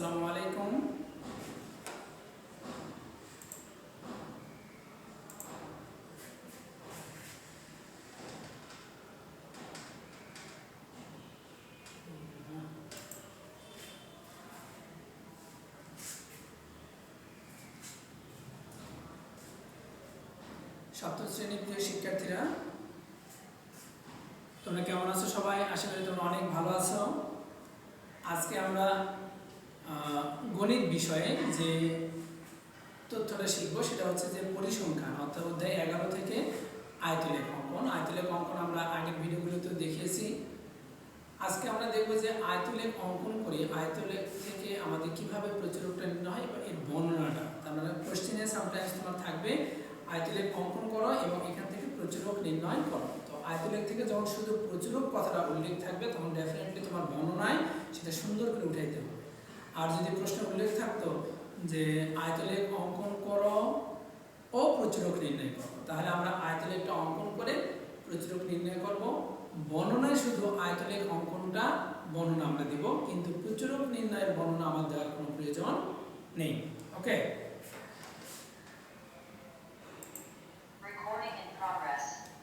আসসালামু আলাইকুম। সপ্তম শ্রেণীর প্রিয় শিক্ষার্থীরা, তোমরা কেমন আছো? সবাই আশা করি তোমরা অনেক ভালো আছো। আজকে আমরা গণিত বিষয়ে যে তথ্যটা শিখব সেটা হচ্ছে যে পরিসংখ্যান, অর্থাৎ অধ্যায় 11 থেকে আয়তলেখ অঙ্কন। আয়তলেখ অঙ্কন আমরা আগের ভিডিওগুলোতে দেখিয়েছি। আজকে আমরা দেখব যে আয়তলেখ অঙ্কন করে আয়তলেখ থেকে আমাদের কিভাবে প্রচুরকটা নির্ণয় হয় এবং এর বর্ণনাটা। তার মানে কোশ্চেনে সামটাইমস তোমার থাকবে আয়তলেখ অঙ্কন করো এবং এখান থেকে প্রচুরক নির্ণয় করো। তো আয়তলেখ থেকে যখন শুধু প্রচুরক কথাটা উল্লেখ থাকবে তখন ডেফিনেটলি তোমার বর্ণনায় সেটা সুন্দর করে উঠাইতে হবে। আর যদি প্রশ্ন উল্লেখ থাকতো যে আয়তলেখ অঙ্কন করো ও প্রচুরক নির্ণয় করো, তাহলে আমরা আয়তলেখটা অঙ্কন করে প্রচুরক নির্ণয় করব। বর্ণনায় শুধু আয়তলেখ অঙ্কনটা বর্ণনা আমরা দিব, কিন্তু প্রচুরক নির্ণয়ের বর্ণনা আমার দেওয়ার কোনো প্রয়োজন নেই। ওকে,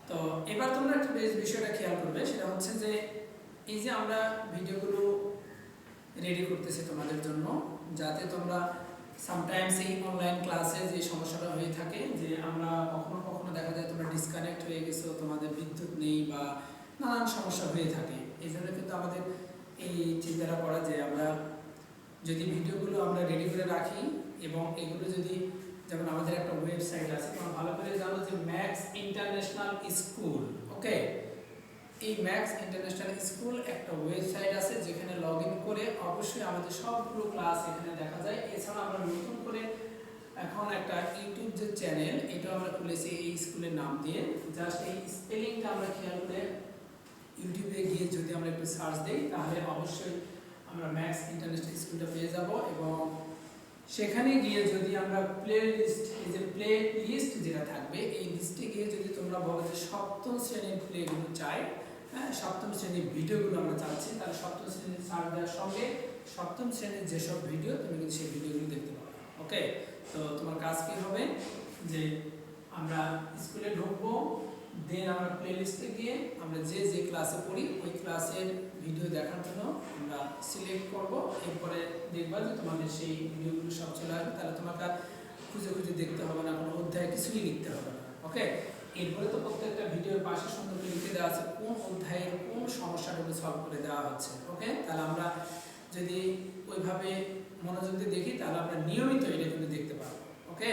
তো এবার তোমরা একটা বিষয়টা খেয়াল করবে, সেটা হচ্ছে যে এই যে আমরা ভিডিওগুলো রেডি করতেছি তোমাদের জন্য, যাতে তোমরা সামটাইমস এই অনলাইন ক্লাসে যে সমস্যাটা হয়ে থাকে যে আমরা কখনো কখনো দেখা যায় তোমরা ডিসকানেক্ট হয়ে গেছো, তোমাদের বিদ্যুৎ নেই বা নানান সমস্যা হয়ে থাকে। এই জন্য কিন্তু আমাদের এই চিন্তাটা করা যে আমরা যদি ভিডিওগুলো আমরা রেডি করে রাখি এবং এগুলো যদি, যেমন আমাদের একটা ওয়েবসাইট আছে, তোমরা ভালো করে জানো যে ম্যাক্স ইন্টারন্যাশনাল স্কুল। ওকে, এই ম্যাক্স ইন্টারন্যাশনাল স্কুল একটা ওয়েবসাইট আছে যেখানে লগ ইন করে অবশ্যই আমাদের সবগুলো ক্লাস এখানে দেখা যায়। এছাড়া আমরা নতুন করে এখন একটা ইউটিউব যে চ্যানেল, এটা আমরা খুলেছি এই স্কুলের নাম দিয়ে। জাস্ট এই স্পেলিংটা আমরা খেয়াল করে ইউটিউবে গিয়ে যদি আমরা একটু সার্চ দিই তাহলে অবশ্যই আমরা ম্যাক্স ইন্টারন্যাশনাল স্কুলটা পেয়ে যাব। এবং সেখানে গিয়ে যদি আমরা প্লে লিস্ট, এই যে প্লে লিস্ট যেটা থাকবে, এই লিস্টে গিয়ে যদি তোমরা বলো যে সপ্তম শ্রেণীর প্লেগুলো চাই, হ্যাঁ সপ্তম শ্রেণীর ভিডিওগুলো আমরা চাচ্ছি, তাহলে সপ্তম শ্রেণীর সার্চ দেওয়ার সঙ্গে সপ্তম শ্রেণীর যেসব ভিডিও তুমি কিন্তু সেই ভিডিওগুলো দেখতে পাবে। ওকে, তো তোমার কাজ কী হবে যে আমরা স্কুলে ঢুকবো, দেন আমরা প্লে লিস্টে গিয়ে আমরা যে যে ক্লাসে পড়ি ওই ক্লাসের ভিডিও দেখার জন্য আমরা সিলেক্ট করব। এরপরে দেখবা যে তোমাদের সেই ভিডিওগুলো সব চলে আসবে, তাহলে তোমাকে খুঁজে খুঁজে দেখতে হবে না, কোনো অধ্যায় কিছুই লিখতে হবে না। ওকে, এরপরে তো প্রত্যেকটা ভিডিওর পাশে সুন্দর করে লিখে দেওয়া আছে কোন অধ্যায়ের কোন সমস্যাটাকে সলভ করে দেওয়া হচ্ছে। ওকে, তাহলে আমরা যদি ওইভাবে মনোযোগ দিয়ে দেখি তাহলে আমরা নিয়মিত এটা কিন্তু দেখতে পাবো। ওকে,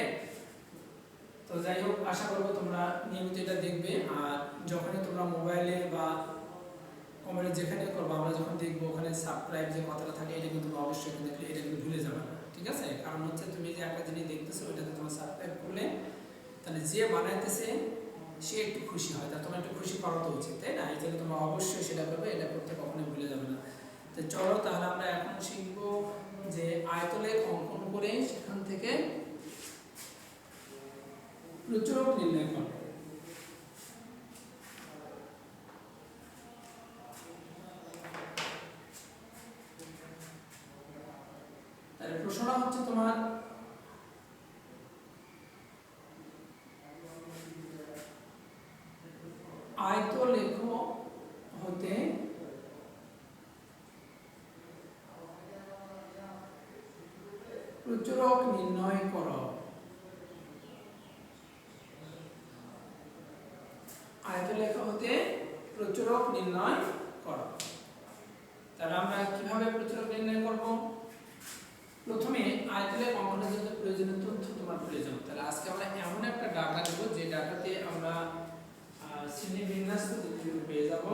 তো যাই হোক, আশা করবো তোমরা নিয়মিত এটা দেখবে। আর যখনই তোমরা মোবাইলে বা কমেন্টে যেখানে করবো, আমরা যখন দেখবো ওখানে সাবস্ক্রাইব যে কথাটা থাকে, এটা কিন্তু অবশ্যই দেখলে এটা কিন্তু ভুলে যাবে না, ঠিক আছে? কারণ হচ্ছে তুমি যে একটা জিনিস দেখতেছো ওইটাতে তোমার সাবস্ক্রাইব করলে তাহলে যে বানাইতেছে সে একটু খুশি হয়, তা তোমার একটু খুশি করা তো উচিত, তাই না? এই জন্য তোমরা অবশ্যই সেটা করবে, এটা করতে কখনোই ভুলে যাবে না। তো চলো তাহলে আমরা এখন শিখবো যে আয়তলেখ অঙ্কন করে সেখান থেকে প্রচুরক নির্ণয় করো। তাহলে প্রশ্নটা হচ্ছে তোমার আয়তলেখ হতে প্রচুরক নির্ণয় করো। আয়তলেখ হতে প্রচুরক নির্ণয় করো। তাহলে আমরা কিভাবে প্রচুরক নির্ণয় করব? প্রথমে আয়তলেখ অঙ্কনের জন্য প্রয়োজনীয় তথ্য তোমার প্রয়োজন। তাহলে আজকে আমরা এমন একটা ডাটা দেব যে ডাটাতে আমরা শ্রেণীবিন্যাস পেয়ে যাব।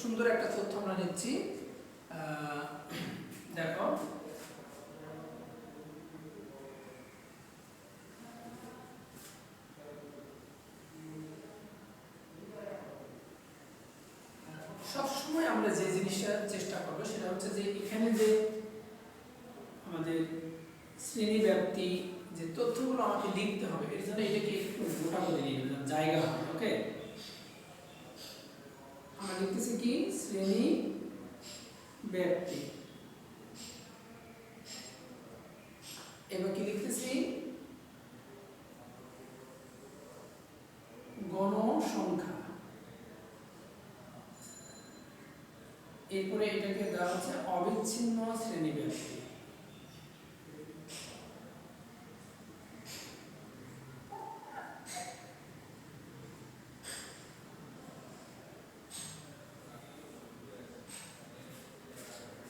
সুন্দর একটা তথ্য আমরা নিচ্ছি। দেখো সবসময় আমরা যে জিনিসটা চেষ্টা করবো সেটা হচ্ছে যে এখানে যে আমাদের শ্রেণী ব্যাপ্তি যে তথ্যগুলো আমাকে লিখতে হবে, এর জন্য এটাকে একটু মোটা করে নিয়ে নিলাম, জায়গা হবে। ওকে, আমরা লিখতেছি কি শ্রেণী ব্যাপ্তি, এবার কি লিখতেছি গণসংখ্যা, এরপরে এটাকে দেওয়া হচ্ছে অবিচ্ছিন্ন শ্রেণী ব্যাপ্তি।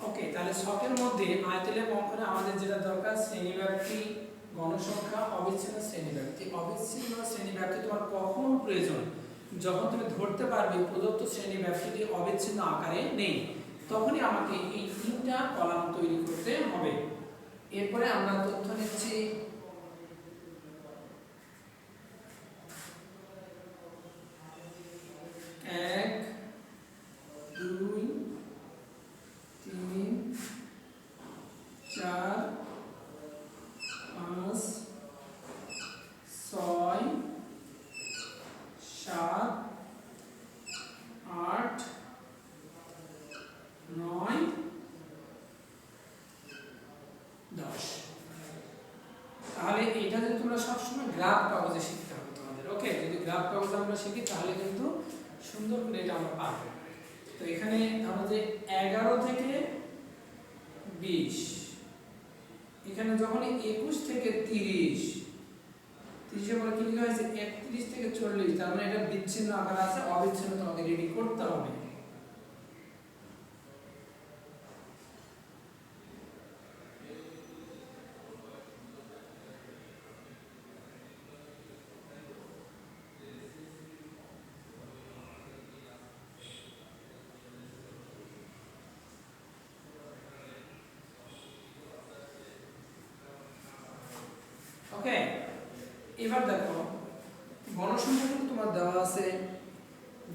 ওকে, তাহলে ছকের মধ্যে আয়তলেখ অঙ্কনে আমাদের যেটা দরকার শ্রেণীব্যাপ্তি, গণসংখ্যা, অবিচ্ছিন্ন শ্রেণীব্যাপ্তি। অবিচ্ছিন্ন শ্রেণীব্যাপ্তি তোমার কখন প্রয়োজন? যখন তুমি ধরতে পারবে প্রদত্ত শ্রেণীব্যাপ্তিটি অবিচ্ছিন্ন আকারে নেই, তখনই আমাকে এই তিনটা কলাম তৈরি করতে হবে। এরপরে আমরা তথ্য নিচ্ছি এক, দুই, তিন, চার, পাঁচ, ছয়, সাত, আট, নয়, 10। তাহলে এটা যদি তোমরা সবসময় গ্রাফ কাগজে শিখতে হবে তোমাদের। ওকে, যদি গ্রাফ কাগজে আমরা শিখি তাহলে কিন্তু সুন্দর করে এটা আমরা পারবো। তো এখানে ধরো যে 11 থেকে 20, এখানে যখন 21 থেকে 30, 30 এর পরে কি লেখা হয়েছে 31 থেকে 40, তার মানে এটা বিচ্ছিন্ন আকার আছে, অবিচ্ছিন্ন তোমাকে রেডি করতে হবে। ওকে, এবার দেখো গণসংখ্যা কিন্তু তোমার দেওয়া আছে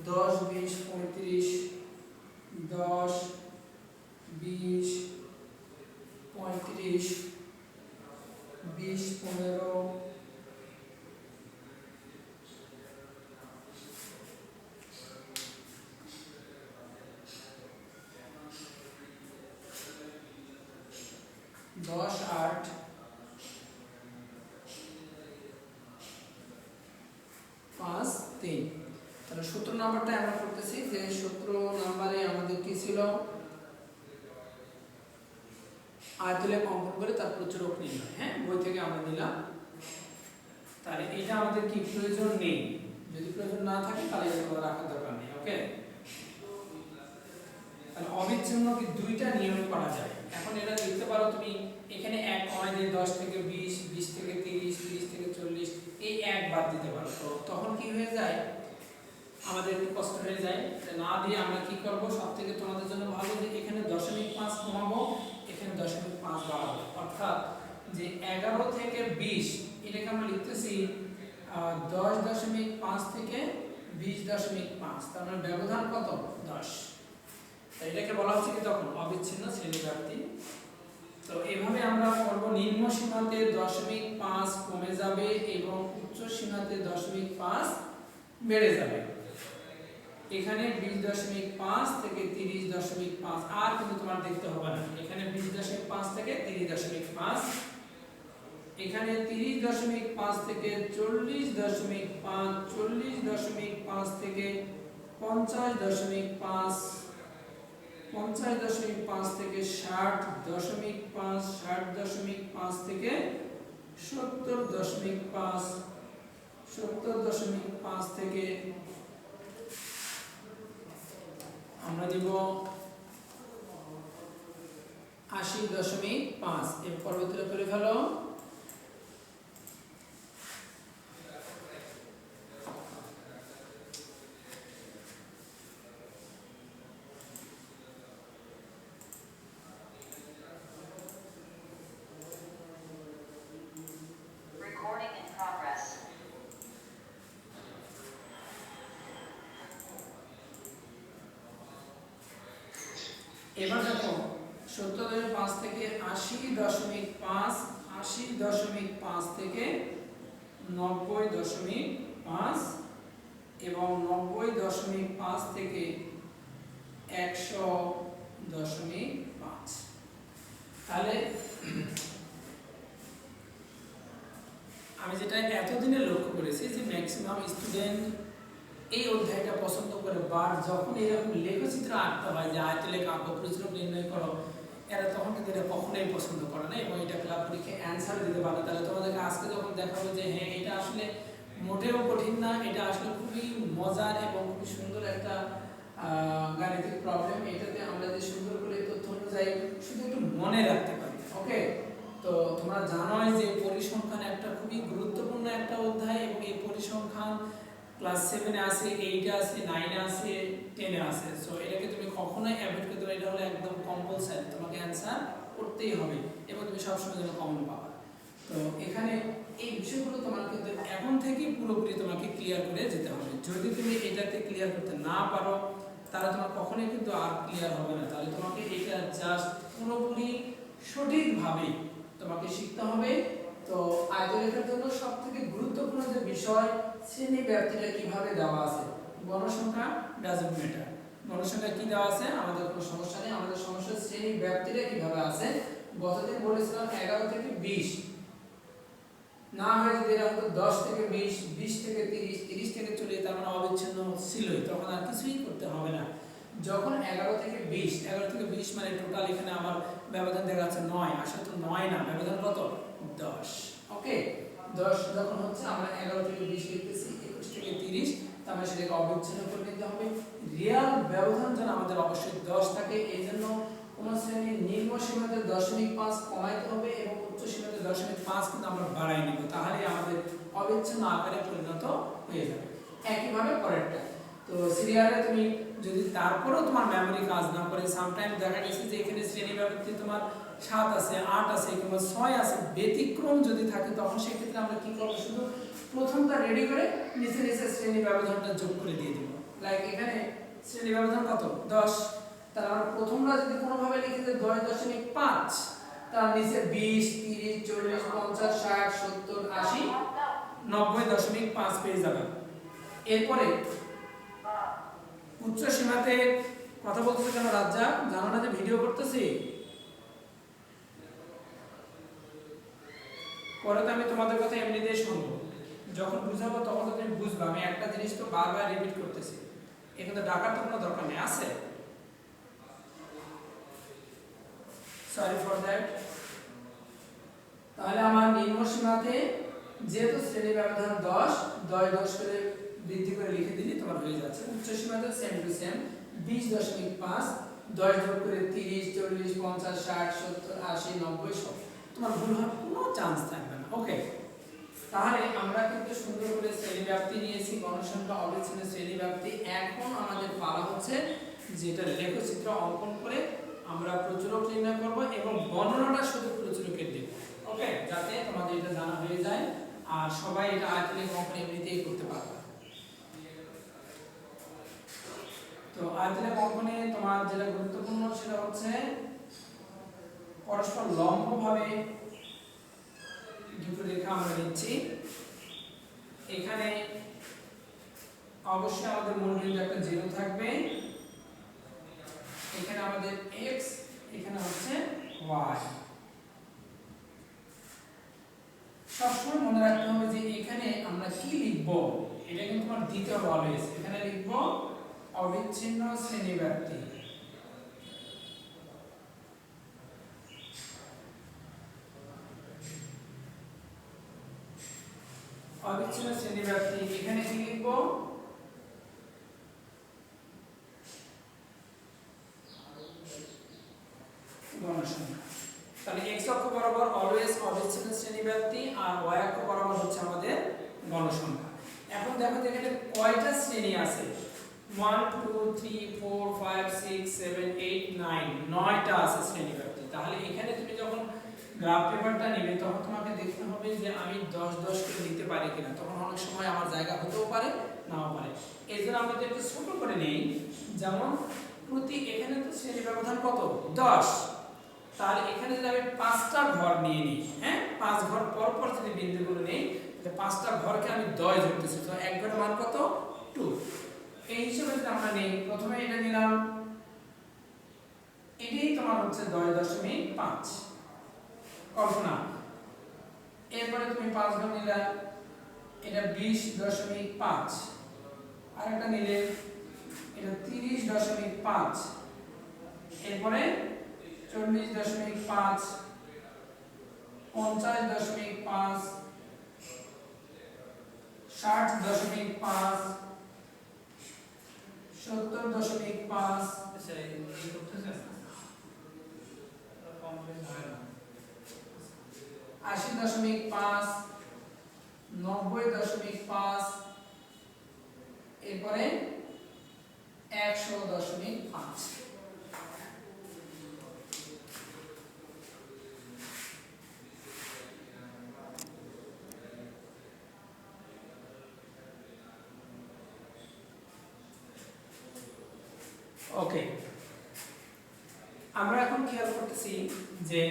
10, 20, 35, 10, 20, 35, 20, 15, 10, 8, 5, 3। তাহলে 17 নাম্বারটা আমরা করতেছি যে 17 নাম্বারে আমাদের কি ছিল আয়তলেখ অঙ্কন করে তার প্রচুরক নির্ণয়। হ্যাঁ, বই থেকে আমরা নিলাম। তাহলে এটা আমাদের কি প্রয়োজন নেই, যদি প্রয়োজন না থাকে তাহলে এটা রাখার দরকার নেই। ওকে, তাহলে অবিচ্ছিন্ন কি দুইটা নিয়ম করা যায়। এখন এটা লিখতে পারো তুমি এখানে এক কমাই দিয়ে 10 থেকে 20, 20 থেকে 30, 30 থেকে 40, এই এক বাদ দিতে পারো। তো তখন কি হয়ে যায় আমাদের একটু কষ্ট হয়ে যায়, না দিয়ে আমরা কি করব, সব থেকে তোমাদের জন্য ভালো যে এখানে 0.5 কমাবো, এখানে 0.5 বাড়াবো। অর্থাৎ যে 11 থেকে 20 এটাকে আমরা লিখতেছি 10.5 থেকে 20.5, তার মানে ব্যবধান কত 10। এটাকে বলা হচ্ছে কি তখন অবিচ্ছিন্ন শ্রেণীব্যাপ্তি। তো এভাবে আমরা করব, নিম্ন সীমাতে 0.5 কমে যাবে এবং উচ্চ সীমাতে 0.5 বেড়ে যাবে। এখানে 20.5 থেকে 30.5 আর কিন্তু তোমার দেখতে হবে না, এখানে 20.5 থেকে 30.5, এখানে 30.5 থেকে 40.5, 40.5 থেকে 50.5, 50.5 থেকে 60.5, 60.5 থেকে 70.5, 70.5 থেকে আমরা দিব 80.5। এর পরবর্তীটা করে ফেলো। এবার দেখো 70.5 থেকে 80.5, 80.5 থেকে 90.5 এবং 90.5 থেকে 100.5। তাহলে আমি যেটা এতদিনে লক্ষ্য করেছি যে ম্যাক্সিমাম স্টুডেন্ট এই অধ্যায়টা পছন্দ করে, বাট যখন এরকম লেখচিত্র আঁকতে হয় যে আয়তলেখ আঁকো, প্রচুরক নির্ণয় করো, এরা তখন কিন্তু এটা কখনোই পছন্দ করে না এবং এটা ক্লাব পরীক্ষায় অ্যান্সার দিতে পারে। তাহলে তোমাদেরকে আজকে যখন দেখাবো যে হ্যাঁ এটা আসলে মোটেও কঠিন না, এটা আসলে খুবই মজার এবং খুবই সুন্দর একটা গাণিতিক প্রবলেম। এটাতে আমরা যে সুন্দর করে তথ্য অনুযায়ী শুধু একটু মনে রাখতে পারি। ওকে, তো তোমরা জানোই যে পরিসংখ্যান একটা খুবই গুরুত্বপূর্ণ একটা অধ্যায় এবং এই পরিসংখ্যান ক্লাস 7-এ আছে, 8-এ আছে, 9-এ আছে, 10-এ আছে। সো এটাকে তুমি কখনোই অ্যাভয়েড করতে পারো, এটা হলো একদম কম্পালসারি, তোমাকে অ্যান্সার করতেই হবে এবং তুমি সবসময় যেন কমন পাবা। তো এখানে এই বিষয়গুলো তোমার কিন্তু এখন থেকে পুরোপুরি তোমাকে ক্লিয়ার করে যেতে হবে। যদি তুমি এটাতে ক্লিয়ার করতে না পারো তাহলে তোমার কখনোই কিন্তু আর ক্লিয়ার হবে না। তাহলে তোমাকে এটা জাস্ট পুরোপুরি সঠিকভাবে তোমাকে শিখতে হবে। তো আয়তলেখার জন্য সবথেকে গুরুত্বপূর্ণ যে বিষয় শ্রেণী ব্যাপ্তিটা কিভাবে দেওয়া আছে, গণসংখ্যা ডাজন্ট ম্যাটার। গণসংখ্যা কি দেওয়া আছে আমাদের কোনো সমস্যা নেই, আমাদের সমস্যা শ্রেণী ব্যাপ্তিটা কিভাবে আছে। গতদিন বলেছিলাম 11 থেকে 20, না হয় যদি এরা হতো 10 থেকে 20, 20 থেকে 30, 30 থেকে 40, তার মানে অবিচ্ছিন্ন ছিলই, তখন আর কিছুই করতে হবে না। যখন 11 থেকে 20, 11 থেকে 20 মানে টোটাল এখানে আমার ব্যবধান দেখা যাচ্ছে 9, আসলে তো 9 না, ব্যবধান কত 10। ওকে, 10 যখন হচ্ছে আমরা 11 থেকে 20 লিখতেছি, 21 থেকে 30, তার মানে সেটাকে অবিচ্ছিন্ন করে নিতে হবে। রিয়াল ব্যবধান যেন আমাদের অবশ্যই 10 থাকে, এই জন্য কোন শ্রেণীর নিম্ন সীমাতে 0.5 কমাইতে হবে এবং উচ্চ সীমাতে 0.5 কিন্তু আমরা বাড়াই নিব, তাহলে আমাদের অবিচ্ছিন্ন আকারে পরিণত হয়ে যাবে। একইভাবে পরেরটা, তো সিরিয়ালে তুমি যদি তারপরেও তোমার মেমরি কাজ না করে, সামটাইম দেখা গেছে যে এখানে শ্রেণী ব্যবধি তোমার 7 আছে, 8 আছে কিংবা 6 আছে, ব্যতিক্রম যদি থাকে তখন সেক্ষেত্রে আমরা কি করব, শুধু প্রথমটা রেডি করে নিচে নিচে শ্রেণী ব্যবধানটা যোগ করে দিয়ে দেব। লাইক এখানে শ্রেণী ব্যবধান কত 10, তাহলে আমরা প্রথমটা যদি কোনোভাবে লিখে দিই 10.5, তার নিচে 20, 30, 40, 50, 60, 70, 80, 90.5 পেয়ে যাবে। এরপরে উচ্চ সীমাতে কথা বলতেছে কেন রাজ্জাক, জানো না যে ভিডিও করতেছি? পরে তো আমি তোমাদের কথা এমনিতেই শুনবো, যখন বুঝাবো তখন তো তুমি বুঝবে। আমি একটা জিনিস তো বারবার রিপিট করতেছি, এখানে ডাকার তো কোনো দরকার নেই, আছে? Sorry for that. তাহলে আমার নিম্ন সীমাতে যেহেতু শ্রেণী ব্যবধান 10, 10 করে বৃদ্ধি করে লিখে দিলি তোমার হয়ে যাচ্ছে। উচ্চ সীমাতে সেম টু সেম 20.5, 10 যোগ করে 30, 40, 50, 60, 70, 80, 90, 100, তোমার ভুল হওয়ার কোনো চান্স থাকবে না। ওকে, তাহলে আমরা কিন্তু সুন্দর করে শ্রেণী ব্যাপ্তি নিয়েছি, গণসংখ্যা অবিচ্ছিন্ন শ্রেণী ব্যাপ্তি। এখন আমাদের পালা হচ্ছে যেটা লেখচিত্র অঙ্কন করে আমরা প্রচুরক নির্ণয় করব এবং বর্ণনাটা শুধু প্রচুরকের দেব। ওকে, যাতে তোমাদের এটা জানা হয়ে যায় আর সবাই এটা আয়তলেখ অঙ্কন এমনিতেই করতে পারবে। তো আয়তলেখ অঙ্কনে তোমার যেটা গুরুত্বপূর্ণ সেটা হচ্ছে পরস্পর লম্বভাবে দুটো রেখা আমরা নিচ্ছি। এখানে অবশ্যই আমাদের মূলবিন্দু একটা 0 থাকবে, এখানে আমাদের x, এখানে হচ্ছে y। সবসময় মনে রাখতে হবে যে এখানে আমরা কি লিখব, এটা কিন্তু তোমার দিতে হবে অলওয়েজ। এখানে লিখব অবিচ্ছিন্ন শ্রেণীব্যাপ্তি। অবিচ্ছিন্ন শ্রেণীব্যাপ্তি, এখানে কি লিখব গণসংখ্যা। তাহলে x অক্ষ বরাবর অলওয়েজ অবিচ্ছিন্ন শ্রেণীব্যাপ্তি আর y অক্ষ বরাবর হচ্ছে আমাদের গণসংখ্যা। এখন দেখো যে এখানে কয়টা শ্রেণী আছে, 1 2 3 4 5 6 7 8 9, 9টা আছে শ্রেণীব্যাপ্তি। তাহলে এখানে তুমি যখন গ্রাফ পেপারটা নেবে তখন তোমাকে দেখতে হবে যে আমি 10 10 করে নিতে পারি কিনা, তখন অনেক সময় আমার জায়গা হতেও পারে নাও পারে। এই জন্য আমরা একটু ছোট করে নেই, যেমন প্রতি এখানে তো শ্রেণী ব্যবধান কত 10, তাহলে এখানে যদি আমি 5টা ঘর নিয়ে নিই, হ্যাঁ 5 ঘর পর পর যদি বিন্দুগুলো নেই তাহলে 5টা ঘরকে আমি 10 ধরতেছি, তো এক ঘরের মান কত 2। এই হিসেবে যদি আমরা নেই, প্রথমে এটা নিলাম, এটাই তোমার হচ্ছে 10.5 কল্পনা। এরপরে তুমি 5 ঘর নিলা, এটা 20.5, আরেকটা নিলে এটা 30.5, এরপরে 40.5, 50.5, 60.5, 70.5, 80.5, 90.5, এরপরে 100.5। ওকে, আমরা এখন খেয়াল করতেছি যে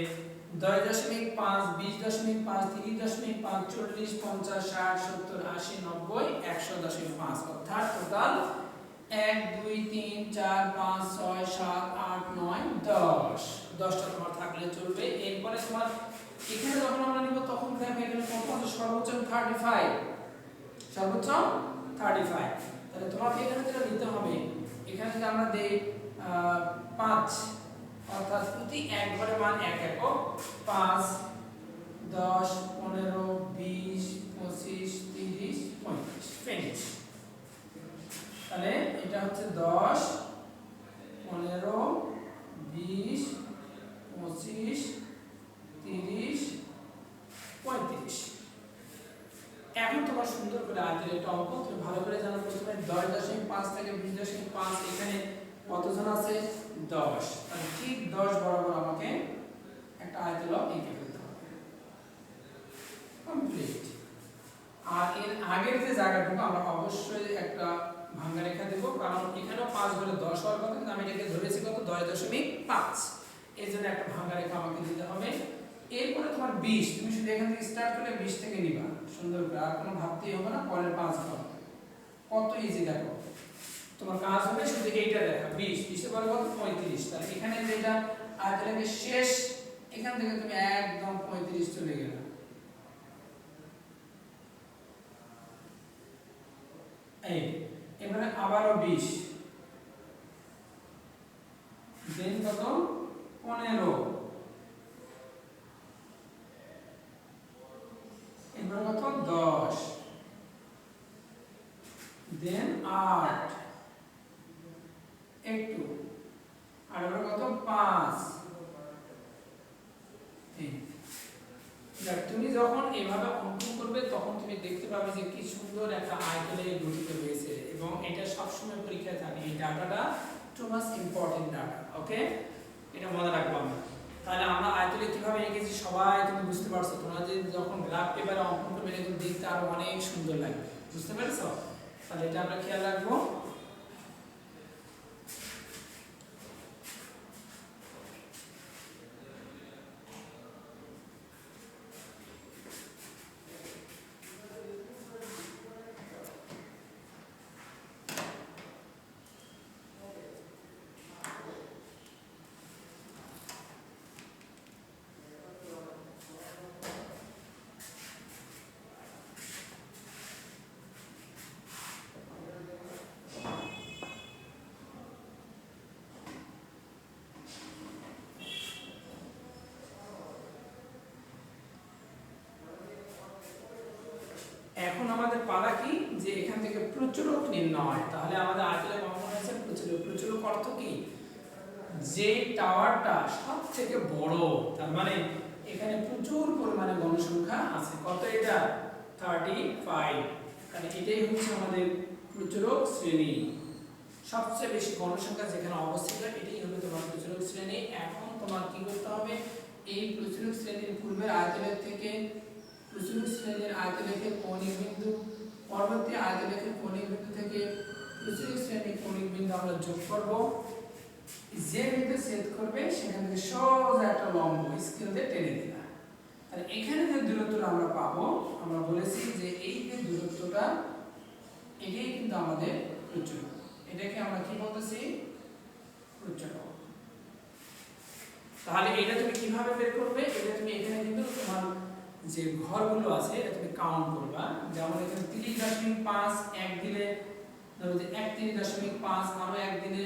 10.5, 20.5, 30.5, 40, 50, 60, 70, 80, 90, 100.5, অর্থাৎ টোটাল 1 2 3 4 5 6 7 8 9 10, 10টা তোমার থাকলে চলবে। এরপরে তোমার এখানে যখন আমরা নিব তখন দেখো এখানে কত আছে, সর্বোচ্চ 35, সর্বোচ্চ 35। তাহলে তোমাকে এখানে যেটা নিতে হবে, এখানে যদি আমরা দেই 5, অর্থাৎ প্রতি এক ঘরের মান 1 একক, 5 10 15 20 25 30 35 ফিনিশ। তাহলে এটা হচ্ছে 10 15 20 25 30 35। এখন তোমার সুন্দর করে আয়তের একটা অঙ্ক তুমি ভালো করে জানো। প্রথমে 10.5 থেকে 20.5, এখানে কতজন আছে 10, তাহলে ঠিক 10 বরাবর আমাকে একটা আয়তের লব এঁকে ফেলতে হবে, কমপ্লিট। আর এর আগের যে জায়গাটুকু আমরা অবশ্যই একটা ভাঙা রেখা দেব, কারণ এখানেও 5 ঘরে 10 হওয়ার কথা, কিন্তু আমি এটাকে ধরেছি কত 10.5, এই জন্য একটা ভাঙা রেখা আমাকে দিতে হবে। এরপরে তোমার 20, তুমি শুধু এখান থেকে স্টার্ট করলে 20 থেকে নিবা সুন্দর করে, আর কোনো ভাবতেই হবে না পরের 5 ঘর। কত ইজি দেখো, তোমার কাজ হবে শুধু এইটা দেখা, 20 20 এর পরে কত 35, তাহলে এখানে যেটা আয়তনের শেষ, এখান থেকে তুমি একদম 35 চলে গেলে, এই এবারে আবারও 20, দেন কত 15, এবারে কত 10, দেন 8, একটু আর এবারে কত 5। তুমি যখন এইভাবে অঙ্কন করবে তখন তুমি দেখতে পাবে যে কি সুন্দর একটা আয়তনে গঠিত হয়েছে, এবং এটা সবসময় পরীক্ষায় থাকে। এই ডাটাটা টু মাচ ইম্পর্টেন্ট ডাটা, ওকে, এটা মনে রাখবো আমরা। তাহলে আমরা আয়তনে কিভাবে এঁকেছি সবাই তুমি বুঝতে পারছো। তোমরা যে যখন গ্রাফ পেপারে অঙ্কন করবে এটা দেখতে আরো অনেক সুন্দর লাগবে, বুঝতে পেরেছো? তাহলে এটা আমরা খেয়াল রাখবো। এখন আমাদের পালা কি, যে এখান থেকে প্রচুরক নির্ণয়। তাহলে আমাদের আয়তনের গণনা হয়েছে প্রচুরক। প্রচুরক অর্থ কি, যে টাওয়ারটা সবথেকে বড়, তার মানে এখানে প্রচুর পরিমাণে গণসংখ্যা আছে। কত এটা 35, তাহলে এটাই হচ্ছে আমাদের প্রচুরক শ্রেণী। সবচেয়ে বেশি গণসংখ্যা যেখানে অবস্থিত এটাই হবে তোমার প্রচুরক শ্রেণী। এখন তোমার কি করতে হবে, এই প্রচুরক শ্রেণীর পূর্বের আয়তনের থেকে প্রচুরক শ্রেণীর আয়তলেখের কৌণিক বিন্দু, পরবর্তী আয়তলেখের কৌণিক বিন্দু থেকে প্রচুরক শ্রেণীর কৌণিক বিন্দু আমরা যোগ করব। যে বিন্দু ছেদ করবে সেখান থেকে সোজা একটা লম্ব স্কেল দিয়ে টেনে দিলাম। তাহলে এখানে যে দূরত্বটা আমরা পাবো, আমরা বলেছি যে এই যে দূরত্বটা এটাই কিন্তু আমাদের উচ্চতা। এটাকে আমরা কি বলতেছি? উচ্চতা। তাহলে এটা তুমি কিভাবে বের করবে? এটা তুমি এখানে কিন্তু তোমার যে ঘরগুলো আছে এটা তুমি কাউন্ট করবা। যেমন এখানে 30.5 এক দিলে, ধরো যে 31.5 আরো এক দিলে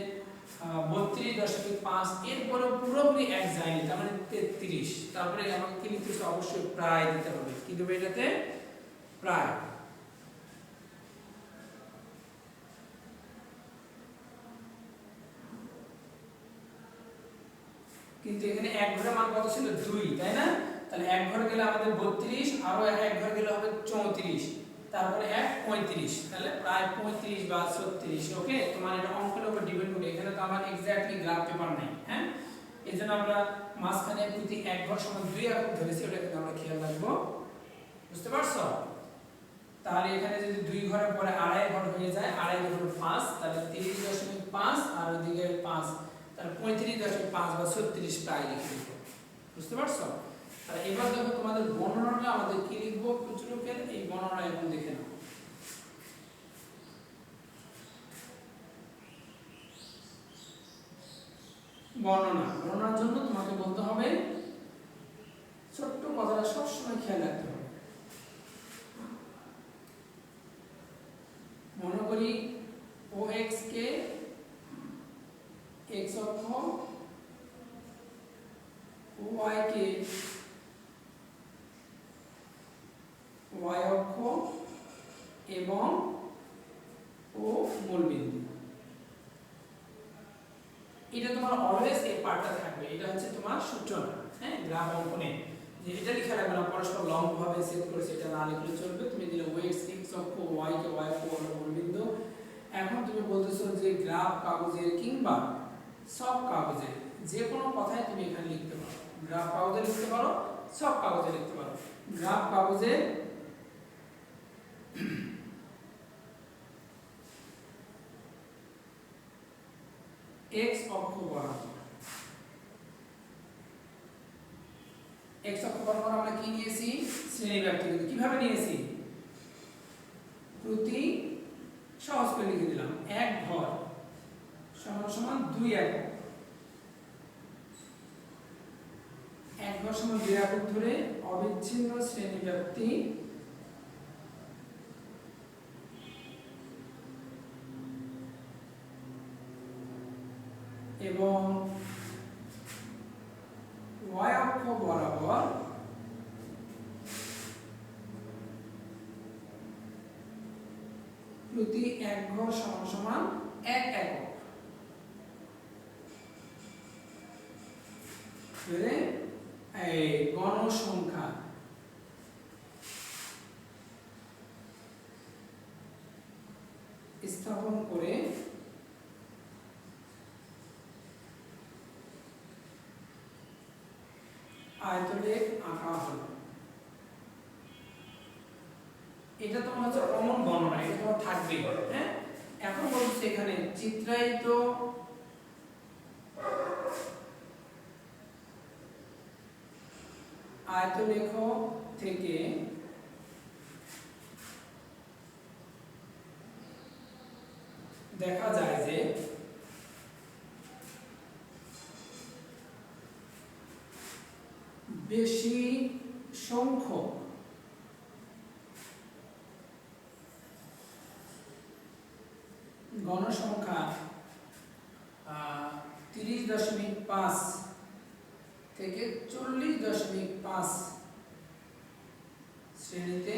32.5, এরপরে পুরোপুরি এক যায়নি, তার মানে 33। তারপরে আমাকে কি লিখতে হবে? অবশ্যই প্রায় দিতে হবে। কি দেবে এটাতে? প্রায়। কিন্তু এখানে এক ঘরের মান কত ছিল? 2, তাই না? তাহলে এক ঘর গেলে আমাদের 32, আরো এক ঘর গেলে হবে 34, তারপরে 35, তাহলে প্রায় 35 বা 36। ওকে, তোমার এটা অঙ্কের উপর ডিপেন্ড করে, এখানে তো আমার এক্স্যাক্টলি গ্রাফ পেপার নাই। হ্যাঁ, এজন্য আমরা মাঝখানে প্রতি এক ঘর সমান 2 একক ধরেছি, ওটা কিন্তু আমরা খেয়াল রাখবো। বুঝতে পারছো? তাহলে এখানে যদি 2 ঘরের পরে আড়াই ঘর হয়ে যায়, আড়াই ঘর 5, তাহলে 30.5 আর ওইদিকে 5, তাহলে 35.5 বা 36 প্রায় লিখে দিব। বুঝতে পারছো? তাহলে এবার দেখো তোমাদের বর্ণনাটা আমাদের কি লিখবো প্রচুরকের, এই বর্ণনা এখন দেখে নাও। বর্ণনার জন্য তোমাকে বলতে হবে, ছোট্ট কথাটা সবসময় খেয়াল রাখতে হবে। মনে করি OX কে x অক্ষ, OY কে y অক্ষ এবং O মূলবিন্দু। এটা তোমার অলওয়েজ এই পার্টটা থাকবে, এটা হচ্ছে তোমার সূচনা। হ্যাঁ, গ্রাফ অঙ্কনে যে এটা লেখা লাগবে না, পরস্পর লম্বভাবে সেট করেছে এটা না লিখলে চলবে। তুমি দিলে x অক্ষ, y কে y অক্ষ মূলবিন্দু। এখন তুমি বলতেছো যে গ্রাফ কাগজের কিংবা সব কাগজে যে কোনো কথাই তুমি এখানে লিখতে পারো। গ্রাফ কাগজে লিখতে পারো, সব কাগজে লিখতে পারো। গ্রাফ কাগজে x অক্ষ বরাবর, x অক্ষ বরাবর আমরা কি নিয়েছি? শ্রেণীব্যাপ্তি। কিভাবে নিয়েছি? প্রতি, সহজ করে লিখে দিলাম, এক ঘর সমান সমান 2 একক। এক ঘর সমান 2 একক ধরে অবিচ্ছিন্ন শ্রেণীব্যাপ্তি এবং y অক্ষ বরাবর প্রতি এক ঘর সমান সমান 1 একক ধরে এই গণসংখ্যা স্থাপন করে আয়তলেখ আঁকা হলো। এটা তোমার হচ্ছে কমন বর্ণনা, এটা তোমার থাকবে। হ্যাঁ, এখন বলছি এখানে চিত্রায়িত আয়তলেখ থেকে দেখা যায় যে বেশি সংখ্যক গণসংখ্যা 30.5 থেকে 40.5 শ্রেণীতে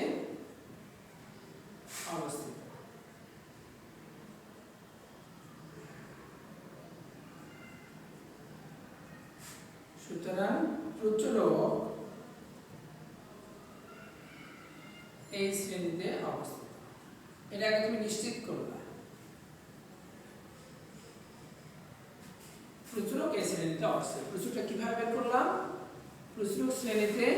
অবস্থিত। সুতরাং প্রচুরক এই শ্রেণীতে অবস্থিত। এটাকে তুমি নিশ্চিত করবে। প্রচুরক এই শ্রেণীতে অবস্থিত। প্রচুরটা কিভাবে বের করলাম? প্রচুরক শ্রেণীতে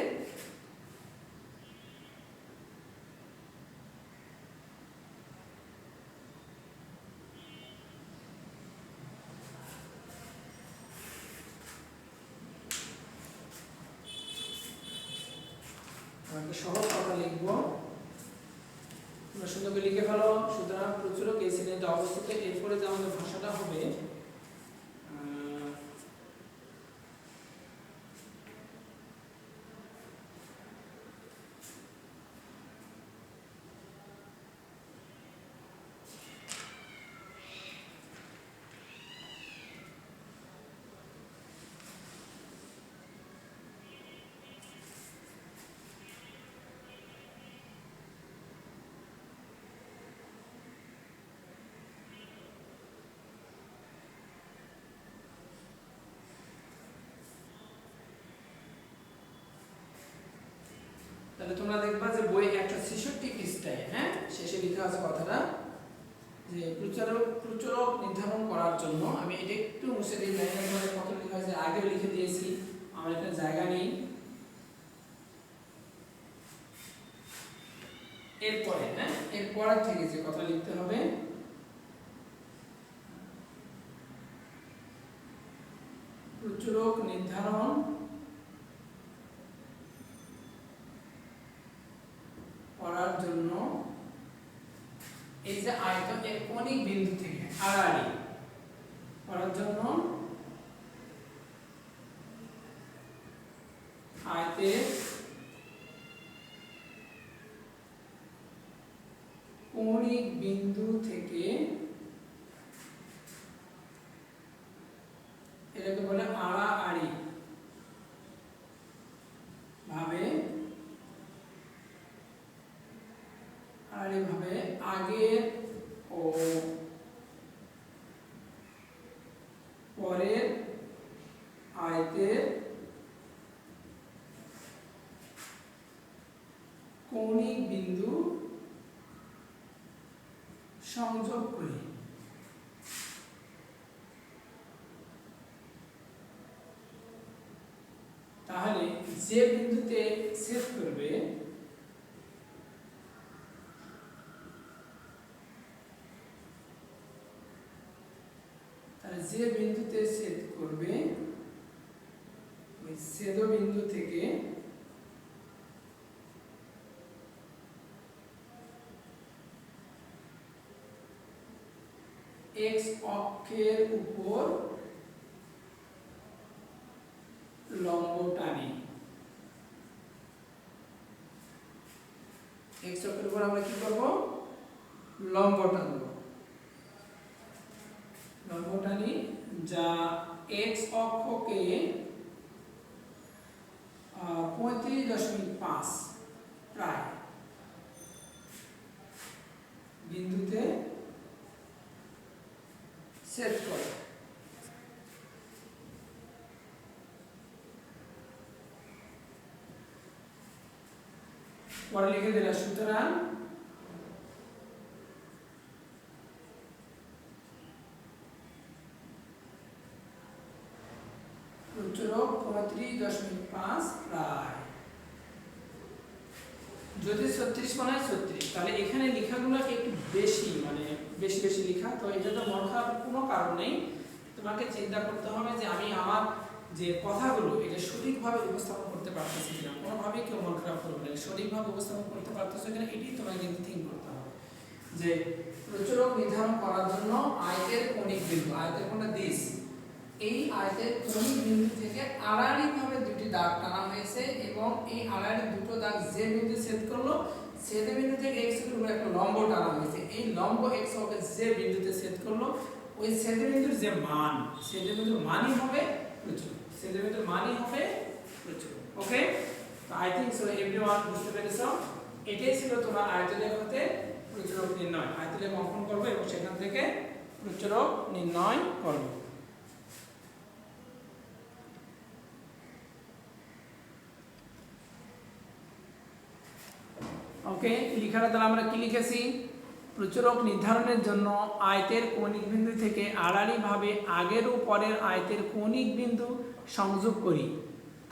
একটা সহজ কথা লিখবো, তোমরা সুন্দর করে লিখে ফেলো। সুতরাং প্রচুরক এই শ্রেণীতে অবস্থিত। এরপরে যে আমাদের ভাষাটা হবে তাহলে তোমরা দেখবা যে বই 166 পৃষ্ঠায় হ্যাঁ শেষে লেখা আছে কথাটা যে প্রচুরক নির্ধারণ করার জন্য। আমি এটা একটু মুছে দিই, লাইনের মধ্যে কত লেখা আছে আগে লিখে দিয়েছি, আমার এখানে জায়গা নেই। এরপরে হ্যাঁ এরপর থেকে যে কথা লিখতে হবে প্রচুরক নির্ধারণ করার জন্য এই যে আয়তনের কৌণিক বিন্দু থেকে আড়াআড়ি করার জন্য আয়তের কৌণিক বিন্দু থেকে এটাকে বলে আড়াআড়ি ভাবে আগের ও পরের আয়তের কৌণিক বিন্দু সংযোগ করি। তাহলে যে বিন্দুতে ছেদ করবে যে বিন্দুতে ছেদ করবে ওই ছেদ বিন্দু থেকে x অক্ষের উপর লম্ব টানি। x অক্ষের উপর আমরা কি করব? লম্ব টানব। লম্ব টানি যা x অক্ষকে 35.5 প্রায় বিন্দুতে ছেদ করে। পরে লিখে দিলাম সুতরাং প্রচুরক 35.5 প্রায়। যদি 36 মানে 36, তাহলে এখানে লেখাগুলো একটু বেশি মানে বেশি বেশি লেখা, তো এটা তো মন খারাপ কোনো কারণ নেই। তোমাকে চিন্তা করতে হবে যে আমি আমার যে কথাগুলো এটা সঠিকভাবে উপস্থাপন করতে পারতেছি কিনা। কোনোভাবেই কেউ মন খারাপ করবে না, সঠিকভাবে উপস্থাপন করতে পারতেছো কিনা এটাই তোমাকে কিন্তু থিঙ্ক করতে হবে। যে প্রচুরক নির্ধারণ করার জন্য আয়তের কৌণিক বিন্দু, আয়তের কোণটা দিস, এই আয়তের কৌণিক বিন্দু থেকে আড়াআড়ি ভাবে দুটি দাগ টানা হয়েছে এবং এই আড়াআড়ি দুটো দাগ যে বিন্দু ছেদ করলো ছেদ বিন্দু থেকে x এর উপর একটা লম্ব টানা হয়েছে। এই লম্ব x অক্ষে যে বিন্দুতে ছেদ করলো ওই ছেদ বিন্দুর যে মান, ছেদ বিন্দুর মানই হবে প্রচুরক, ছেদ বিন্দুর মানই হবে প্রচুরক। ওকে, তো আই থিংক সো एवरीवन বুঝতে পেরেছো। এটাই ছিল তোমার আয়তলেখ হতে প্রচুরক নির্ণয়। আয়তলেখ অঙ্কন করবে এবং সেখান থেকে প্রচুরক নির্ণয় করবে। ওকে, লেখাটা তাহলে আমরা কি লিখেছি? প্রচুরক নির্ধারণের জন্য আয়তের কৌণিক বিন্দু থেকে আড়াআড়ি ভাবে আগের ও পরের আয়তের কৌণিক বিন্দু সংযোগ করি।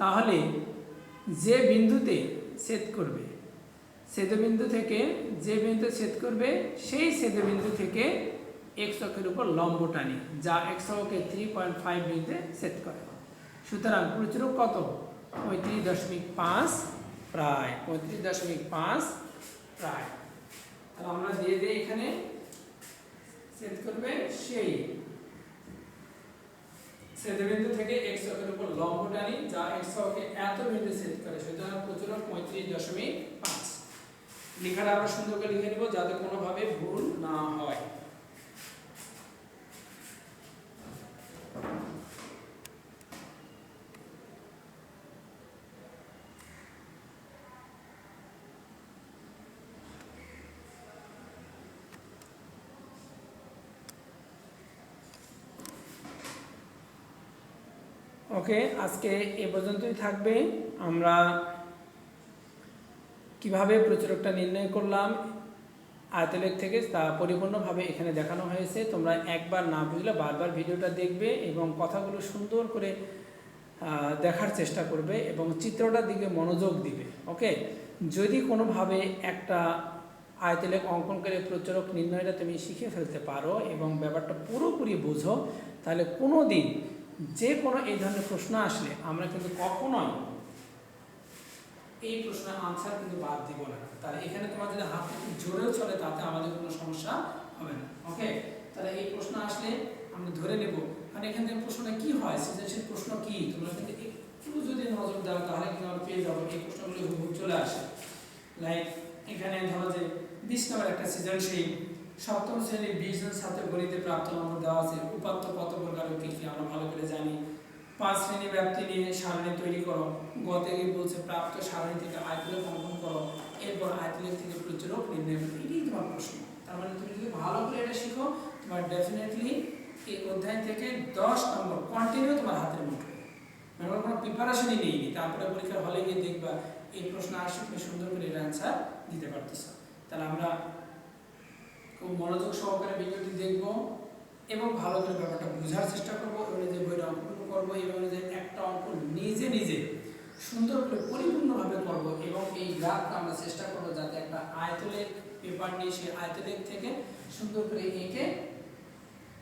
তাহলে যে বিন্দুতে ছেদ করবে, ছেদবিন্দু থেকে যে বিন্দুতে ছেদ করবে সেই ছেদবিন্দু থেকে x অক্ষের উপর লম্ব টানি যা x অক্ষকে 3.5 বিন্দুতে ছেদ করে। সুতরাং প্রচুরক কত? 35.5 প্রায় 35.5 প্রায়। তাহলে আমরা দিয়ে দিই এখানে ছেদ করবে সেই ছেদবিন্দু থেকে x অক্ষের উপর লম্ব টানি যা x অক্ষকে এত বিন্দু ছেদ করে, সুতরাং প্রচুরক 35.5। লেখাটা আমরা সুন্দর করে লিখে নেব যাতে কোনোভাবে ভুল না হয়। ওকে, আজকে এ পর্যন্তই থাকবে। আমরা কিভাবে প্রচুরকটা নির্ণয় করলাম আয়তলেখ থেকে তা পরিপূর্ণভাবে এখানে দেখানো হয়েছে। তোমরা একবার না বুঝলে বারবার ভিডিওটা দেখবে এবং কথাগুলো সুন্দর করে দেখার চেষ্টা করবে এবং চিত্রটার দিকে মনোযোগ দিবে। ওকে, যদি কোনোভাবে একটা আয়তলেখ অঙ্কন করে প্রচুরক নির্ণয়টা তুমি শিখে ফেলতে পারো এবং ব্যাপারটা পুরোপুরি বোঝো, তাহলে কোনো দিন যে কোনো এই ধরনের প্রশ্ন আসলে আমরা কিন্তু কখনোই এই প্রশ্নের আনসার কিন্তু বাদ দিব না। তাহলে এখানে তোমার যদি হাত থেকে জোরেও চলে তাতে আমাদের কোনো সমস্যা হবে না। ওকে, তাহলে এই প্রশ্ন আসলে আমরা ধরে নেব, কারণ এখান থেকে প্রশ্নটা কি হয়, সৃজনশীল প্রশ্ন কি, তোমরা কিন্তু একটু যদি নজর দাও তাহলে কিন্তু আমরা পেয়ে যাবো এই প্রশ্নগুলো হুবহু চলে আসে। লাইক এখানে ধরো যে 20 নম্বর একটা সৃজনশীল, সপ্তম শ্রেণীর 20 জন ছাত্রের গণিতে প্রাপ্ত নম্বর দেওয়া আছে, উপাত্ত কত প্রকার কি কি আমরা ভালো করে জানি। 5 শ্রেণী ব্যাপ্তি নিয়ে সারণী তৈরি করো। গতে গিয়ে বলছে প্রাপ্ত সারণী থেকে আয়তলেখ অঙ্কন করো, এরপর আয়তলেখ থেকে প্রচুরক নির্ণয় করো। এটাই তোমার প্রশ্ন। তার মানে তুমি যদি ভালো করে এটা শিখো, তোমার ডেফিনেটলি এই অধ্যায় থেকে 10 নম্বর কন্টিনিউ তোমার হাতের মুঠোয়। মানে কোনো প্রিপারেশনই নেই, তারপরে পরীক্ষার হলে গিয়ে দেখবা এই প্রশ্ন আসলে তুমি সুন্দর করে এর অ্যান্সার দিতে পারতেছো। তাহলে আমরা খুব মনোযোগ সহকারে ভিডিওটি দেখবো এবং ভালো করে ব্যাপারটা বোঝার চেষ্টা করবো, এবারে যে বইটা অঙ্কন করবো এবারে যে একটা অঙ্ক নিজে নিজে সুন্দর করে পরিপূর্ণভাবে করবো এবং এই গ্রাফটা আমরা চেষ্টা করবো যাতে একটা আয়তলেখ পেপার নিয়ে সেই আয়তলেখ থেকে সুন্দর করে এঁকে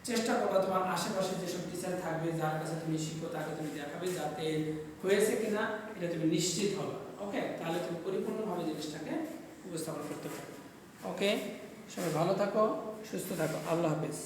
চেষ্টা করবো তোমার আশেপাশে যেসব টিচার থাকবে যার কাছে তুমি শিখো তাকে তুমি দেখাবে যাতে হয়েছে কিনা এটা তুমি নিশ্চিত হবে। ওকে, তাহলে তুমি পরিপূর্ণভাবে জিনিসটাকে উপস্থাপন করতে পারবে। ওকে, সবাই ভালো থাকো, সুস্থ থাকো, আল্লাহ হাফেজ।